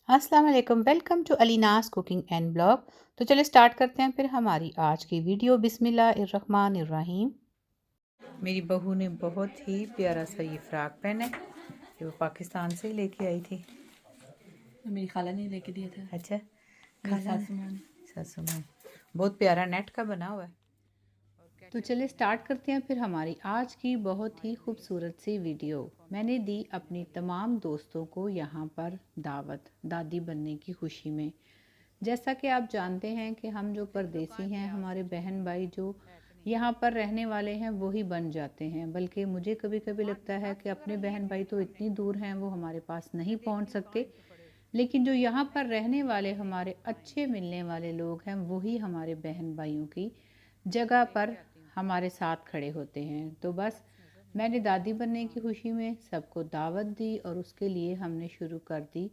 अस्सलाम वालेकुम, welcome to Alina's cooking and blog. तो चलिए स्टार्ट करते हैं फिर हमारी आज की वीडियो। बिस्मिल्लाहिर्रहमानिर्रहीम। मेरी बहू ने बहुत ही प्यारा सा ये फ्रॉक पहना है, जो वो पाकिस्तान से लेके आई थी। मेरी खाला ने लेके दिया था। अच्छा, मेरी सासू माँ ने। सासू में बहुत प्यारा नेट का बना हुआ है। तो चलिए स्टार्ट करते हैं फिर हमारी आज की बहुत ही खूबसूरत सी वीडियो। मैंने दी अपनी तमाम दोस्तों को यहाँ पर दावत, दादी बनने की खुशी में। जैसा कि आप जानते हैं कि हम जो परदेसी हैं, हमारे बहन भाई जो यहाँ पर रहने वाले हैं वही बन जाते हैं। बल्कि मुझे कभी कभी लगता है कि अपने बहन भाई तो इतनी दूर हैं, वो हमारे पास नहीं पहुँच सकते, लेकिन जो यहाँ पर रहने वाले हमारे अच्छे मिलने वाले लोग हैं वही हमारे बहन भाइयों की जगह पर हमारे साथ खड़े होते हैं। तो बस मैंने दादी बनने की खुशी में सबको दावत दी और उसके लिए हमने शुरू कर दी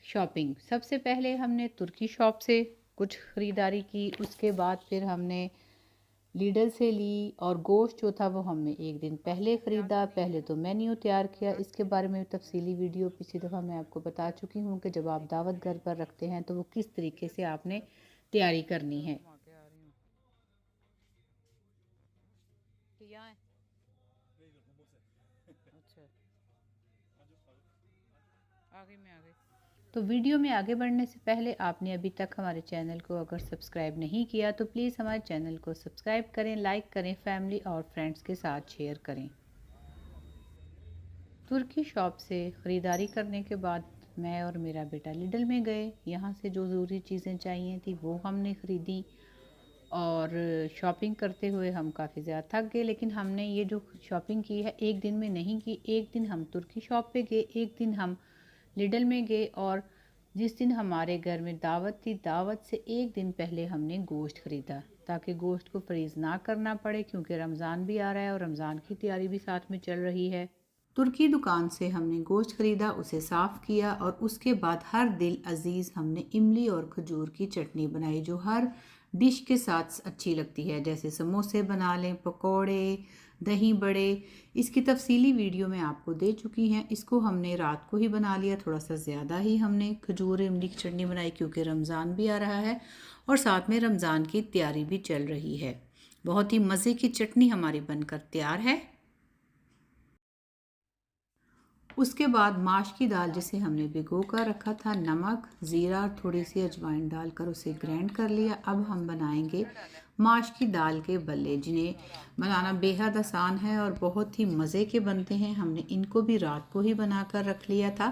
शॉपिंग। सबसे पहले हमने तुर्की शॉप से कुछ ख़रीदारी की, उसके बाद फिर हमने लीडल से ली, और गोश्त जो था वो हमने एक दिन पहले ख़रीदा। पहले तो मेन्यू तैयार किया, इसके बारे में तफसीली वीडियो पिछली दफ़ा मैं आपको बता चुकी हूँ कि जब आप दावत घर पर रखते हैं तो वो किस तरीके से आपने तैयारी करनी है। तो वीडियो में आगे बढ़ने से पहले आपने अभी तक हमारे चैनल को अगर सब्सक्राइब नहीं किया तो प्लीज़ हमारे चैनल को सब्सक्राइब करें, लाइक करें, फैमिली और फ्रेंड्स के साथ शेयर करें। तुर्की शॉप से ख़रीदारी करने के बाद मैं और मेरा बेटा लिडल में गए। यहाँ से जो ज़रूरी चीज़ें चाहिए थी वो हमने ख़रीदी, और शॉपिंग करते हुए हम काफ़ी ज़्यादा थक गए। लेकिन हमने ये जो शॉपिंग की है एक दिन में नहीं की। एक दिन हम तुर्की शॉप पे गए, एक दिन हम लिडल में गए, और जिस दिन हमारे घर में दावत थी, दावत से एक दिन पहले हमने गोश्त ख़रीदा ताकि गोश्त को फ्रीज़ ना करना पड़े, क्योंकि रमज़ान भी आ रहा है और रमज़ान की तैयारी भी साथ में चल रही है। तुर्की दुकान से हमने गोश्त ख़रीदा, उसे साफ़ किया, और उसके बाद हर दिल अज़ीज़ हमने इमली और खजूर की चटनी बनाई जो हर डिश के साथ अच्छी लगती है। जैसे समोसे बना लें, पकोड़े, दही बड़े। इसकी तफसीली वीडियो मैं आपको दे चुकी हैं। इसको हमने रात को ही बना लिया, थोड़ा सा ज़्यादा ही हमने खजूर इमली की चटनी बनाई, क्योंकि रमज़ान भी आ रहा है और साथ में रमज़ान की तैयारी भी चल रही है। बहुत ही मज़े की चटनी हमारी बनकर तैयार है। उसके बाद माश की दाल, जिसे हमने भिगो कर रखा था, नमक, ज़ीरा और थोड़ी सी अजवाइन डालकर उसे ग्राइंड कर लिया। अब हम बनाएंगे माश की दाल के बल्ले, जिन्हें बनाना बेहद आसान है और बहुत ही मज़े के बनते हैं। हमने इनको भी रात को ही बना कर रख लिया था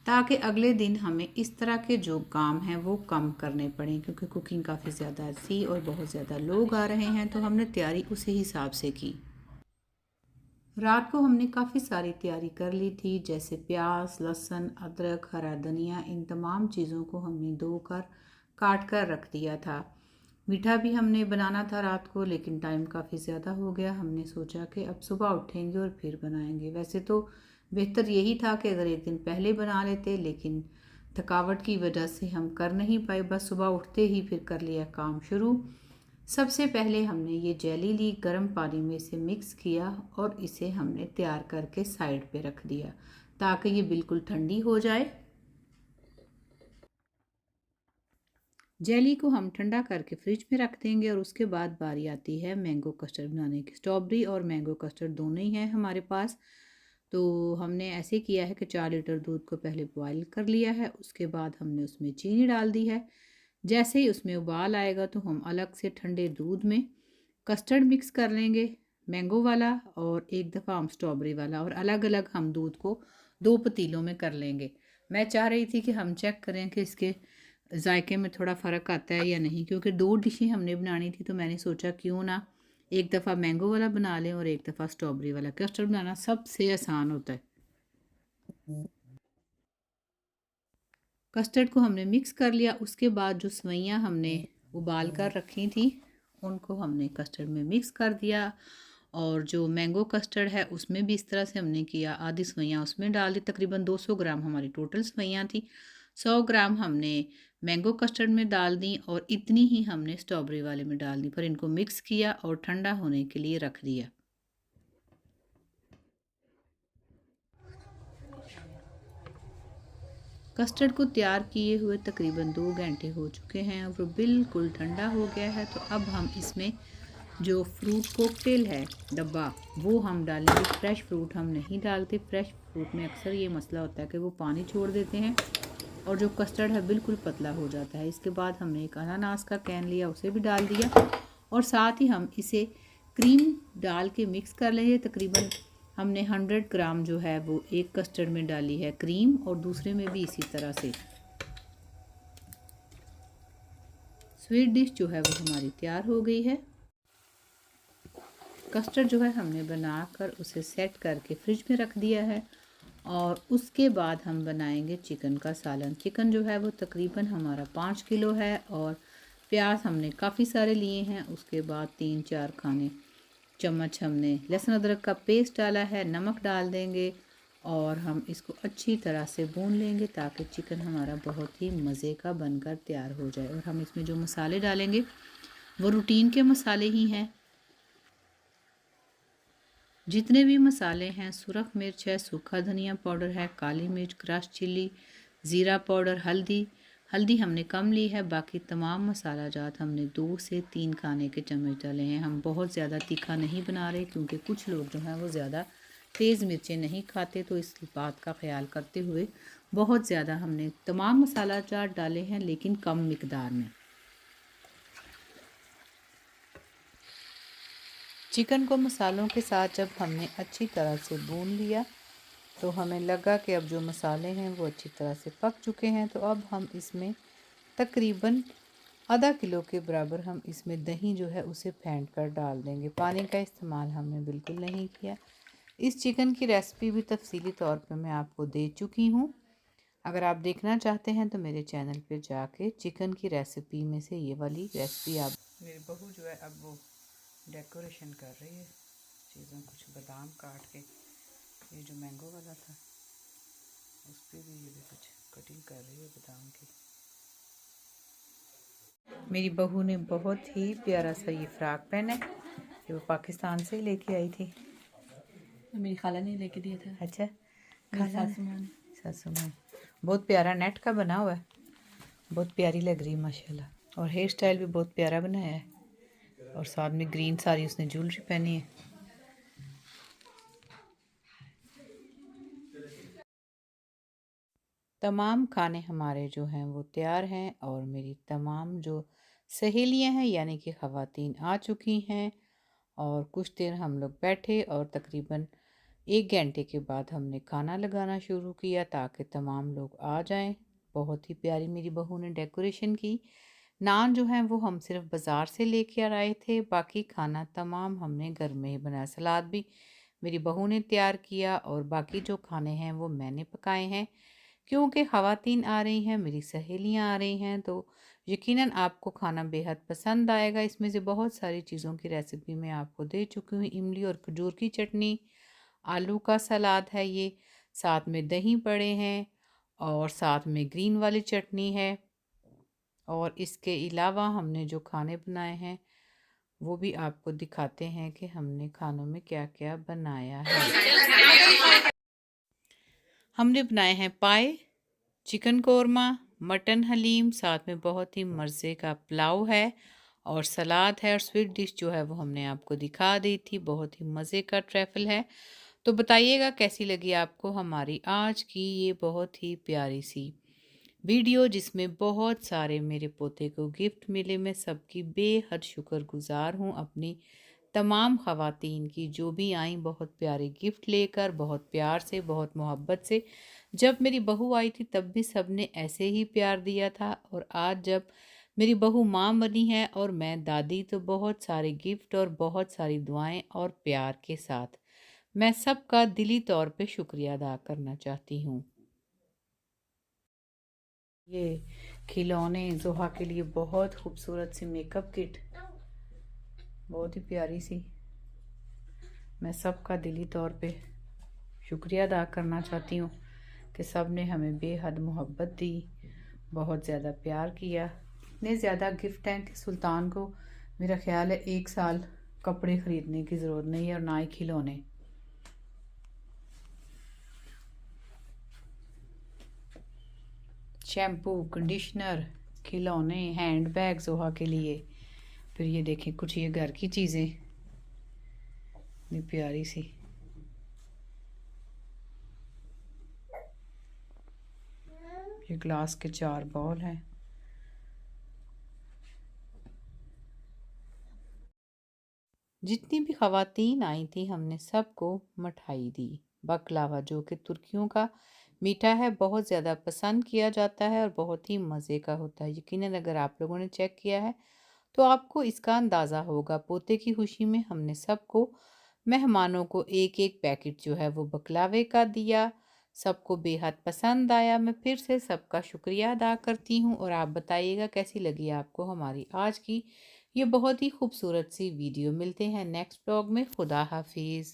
ताकि अगले दिन हमें इस तरह के जो काम हैं वो कम करने पड़ें, क्योंकि कुकिंग काफ़ी ज़्यादा थी और बहुत ज़्यादा लोग आ रहे हैं, तो हमने तैयारी उसी हिसाब से की। रात को हमने काफ़ी सारी तैयारी कर ली थी, जैसे प्याज, लहसुन, अदरक, हरा धनिया। इन तमाम चीज़ों को हमने धोकर काट कर रख दिया था। मीठा भी हमने बनाना था रात को, लेकिन टाइम काफ़ी ज़्यादा हो गया। हमने सोचा कि अब सुबह उठेंगे और फिर बनाएंगे। वैसे तो बेहतर यही था कि अगर एक दिन पहले बना लेते, लेकिन थकावट की वजह से हम कर नहीं पाए। बस सुबह उठते ही फिर कर लिया काम शुरू। सबसे पहले हमने ये जेली ली, गर्म पानी में इसे मिक्स किया और इसे हमने तैयार करके साइड पे रख दिया ताकि ये बिल्कुल ठंडी हो जाए। जेली को हम ठंडा करके फ्रिज में रख देंगे, और उसके बाद बारी आती है मैंगो कस्टर्ड बनाने की। स्ट्रॉबेरी और मैंगो कस्टर्ड दोनों ही हैं हमारे पास। तो हमने ऐसे किया है कि 4 लीटर दूध को पहले बॉईल कर लिया है, उसके बाद हमने उसमें चीनी डाल दी है। जैसे ही उसमें उबाल आएगा तो हम अलग से ठंडे दूध में कस्टर्ड मिक्स कर लेंगे, मैंगो वाला और एक दफ़ा हम स्ट्रॉबेरी वाला, और अलग अलग हम दूध को 2 पतीलों में कर लेंगे। मैं चाह रही थी कि हम चेक करें कि इसके जायके में थोड़ा फ़र्क आता है या नहीं, क्योंकि 2 डिशें हमने बनानी थी, तो मैंने सोचा क्यों ना एक दफ़ा मैंगो वाला बना लें और एक दफ़ा स्ट्रॉबेरी वाला। कस्टर्ड बनाना सबसे आसान होता है। कस्टर्ड को हमने मिक्स कर लिया। उसके बाद जो सवैयाँ हमने उबाल कर रखी थी उनको हमने कस्टर्ड में मिक्स कर दिया, और जो मैंगो कस्टर्ड है उसमें भी इस तरह से हमने किया। आधी सवैयाँ उसमें डाल दी। तकरीबन 200 ग्राम हमारी टोटल सवैयाँ थी। 100 ग्राम हमने मैंगो कस्टर्ड में डाल दी और इतनी ही हमने स्ट्रॉबेरी वाले में डाल दी। फिर इनको मिक्स किया और ठंडा होने के लिए रख दिया। कस्टर्ड को तैयार किए हुए तकरीबन 2 घंटे हो चुके हैं और वो बिल्कुल ठंडा हो गया है। तो अब हम इसमें जो फ्रूट कॉकटेल है डब्बा वो हम डालेंगे। फ्रेश फ्रूट हम नहीं डालते। फ्रेश फ्रूट में अक्सर ये मसला होता है कि वो पानी छोड़ देते हैं और जो कस्टर्ड है बिल्कुल पतला हो जाता है। इसके बाद हमने एक अनानास का कैन लिया, उसे भी डाल दिया और साथ ही हम इसे क्रीम डाल के मिक्स कर लेंगे। तकरीबन हमने 100 ग्राम जो है वो एक कस्टर्ड में डाली है क्रीम और दूसरे में भी इसी तरह से। स्वीट डिश जो है वो हमारी तैयार हो गई है। कस्टर्ड जो है हमने बनाकर उसे सेट करके फ्रिज में रख दिया है और उसके बाद हम बनाएंगे चिकन का सालन। चिकन जो है वो तकरीबन हमारा 5 किलो है और प्याज हमने काफ़ी सारे लिए हैं। उसके बाद 3-4 खाने चम्मच हमने लहसुन अदरक का पेस्ट डाला है। नमक डाल देंगे और हम इसको अच्छी तरह से भून लेंगे ताकि चिकन हमारा बहुत ही मज़े का बनकर तैयार हो जाए। और हम इसमें जो मसाले डालेंगे वो रूटीन के मसाले ही हैं। जितने भी मसाले हैं, सुरख मिर्च है, सूखा धनिया पाउडर है, काली मिर्च, क्रश चिल्ली, ज़ीरा पाउडर, हल्दी हमने कम ली है। बाकी तमाम मसाला जात हमने 2 से 3 खाने के चम्मच डाले हैं। हम बहुत ज़्यादा तीखा नहीं बना रहे क्योंकि कुछ लोग जो हैं वो ज़्यादा तेज़ मिर्चें नहीं खाते, तो इस बात का ख्याल करते हुए बहुत ज़्यादा हमने तमाम मसाला जात डाले हैं लेकिन कम मिकदार में। चिकन को मसालों के साथ जब हमने अच्छी तरह से भून लिया तो हमें लगा कि अब जो मसाले हैं वो अच्छी तरह से पक चुके हैं। तो अब हम इसमें तकरीबन आधा किलो के बराबर हम इसमें दही जो है उसे फेंट कर डाल देंगे। पानी का इस्तेमाल हमने बिल्कुल नहीं किया। इस चिकन की रेसिपी भी तफसीली तौर पे मैं आपको दे चुकी हूँ। अगर आप देखना चाहते हैं तो मेरे चैनल पे जाके चिकन की रेसिपी में से ये वाली रेसिपी आप। मेरी बहू जो है अब वो डेकोरेशन कर रही है चीज़ों, कुछ बादाम काट के, ये जो मैंगो वाला था उस पर भी ये भी कुछ कटिंग कर रही है बादाम की। मेरी बहू ने बहुत ही प्यारा सा ये फ्रॉक पहना है, ये वो पाकिस्तान से लेके आई थी। मेरी खाला ने लेके दिया था। अच्छा, मेरी सासू माँ ने। सासू माँ। बहुत प्यारा नेट का बना हुआ है, बहुत प्यारी लग रही है माशाल्लाह। और हेयर स्टाइल भी बहुत प्यारा बनाया है और साथ में ग्रीन सारी उसने ज्वेलरी पहनी है। तमाम खाने हमारे जो हैं वो तैयार हैं और मेरी तमाम जो सहेलियां हैं यानी कि ख़वातीन आ चुकी हैं और कुछ देर हम लोग बैठे और तकरीबन 1 घंटे के बाद हमने खाना लगाना शुरू किया ताकि तमाम लोग आ जाएं। बहुत ही प्यारी मेरी बहू ने डेकोरेशन की। नान जो हैं वो हम सिर्फ बाज़ार से लेके आ आए थे, बाकी खाना तमाम हमने घर में ही बनाया। सलाद भी मेरी बहू ने तैयार किया और बाकी जो खाने हैं वो मैंने पकाए हैं। क्योंकि ख़वातीन आ रही हैं, मेरी सहेलियां आ रही हैं, तो यकीनन आपको खाना बेहद पसंद आएगा। इसमें से बहुत सारी चीज़ों की रेसिपी मैं आपको दे चुकी हूँ। इमली और खजूर की चटनी, आलू का सलाद है ये, साथ में दही पड़े हैं और साथ में ग्रीन वाली चटनी है। और इसके अलावा हमने जो खाने बनाए हैं वो भी आपको दिखाते हैं कि हमने खानों में क्या क्या बनाया है। हमने बनाए हैं पाए, चिकन कोरमा, मटन हलीम, साथ में बहुत ही मज़े का पुलाव है और सलाद है और स्वीट डिश जो है वो हमने आपको दिखा दी थी। बहुत ही मज़े का ट्रैफल है। तो बताइएगा कैसी लगी आपको हमारी आज की ये बहुत ही प्यारी सी वीडियो जिसमें बहुत सारे मेरे पोते को गिफ्ट मिले। मैं सबकी बेहद शुक्रगुजार हूँ, अपनी तमाम ख़वातीन की जो भी आई बहुत प्यारे गिफ्ट लेकर, बहुत प्यार से, बहुत मोहब्बत से। जब मेरी बहू आई थी तब भी सब ने ऐसे ही प्यार दिया था और आज जब मेरी बहू माँ बनी है और मैं दादी, तो बहुत सारे गिफ्ट और बहुत सारी दुआएं और प्यार के साथ मैं सबका दिली तौर पे शुक्रिया अदा करना चाहती हूँ। ये खिलौने ज़ोहा के लिए बहुत खूबसूरत सी मेकअप किट, बहुत ही प्यारी सी। मैं सबका दिली तौर पे शुक्रिया अदा करना चाहती हूँ कि सब ने हमें बेहद मोहब्बत दी, बहुत ज़्यादा प्यार किया। इतने ज़्यादा गिफ्ट हैं कि सुल्तान को मेरा ख्याल है 1 साल कपड़े ख़रीदने की ज़रूरत नहीं है और ना ही खिलौने। शैम्पू, कंडीशनर, खिलौने, हैंड बैग जोहा के लिए। फिर ये देखें कुछ ये घर की चीज़ें, ये प्यारी सी। ये ग्लास के 4 बॉल हैं। जितनी भी ख़वातीन आई थी हमने सबको मिठाई दी। बकलावा जो कि तुर्कियों का मीठा है, बहुत ज़्यादा पसंद किया जाता है और बहुत ही मज़े का होता है। यकीनन अगर आप लोगों ने चेक किया है तो आपको इसका अंदाज़ा होगा। पोते की खुशी में हमने सबको, मेहमानों को एक एक पैकेट जो है वो बकलावे का दिया। सबको बेहद पसंद आया। मैं फिर से सबका शुक्रिया अदा करती हूँ और आप बताइएगा कैसी लगी आपको हमारी आज की ये बहुत ही खूबसूरत सी वीडियो। मिलते हैं नेक्स्ट ब्लॉग में। खुदा हाफिज़।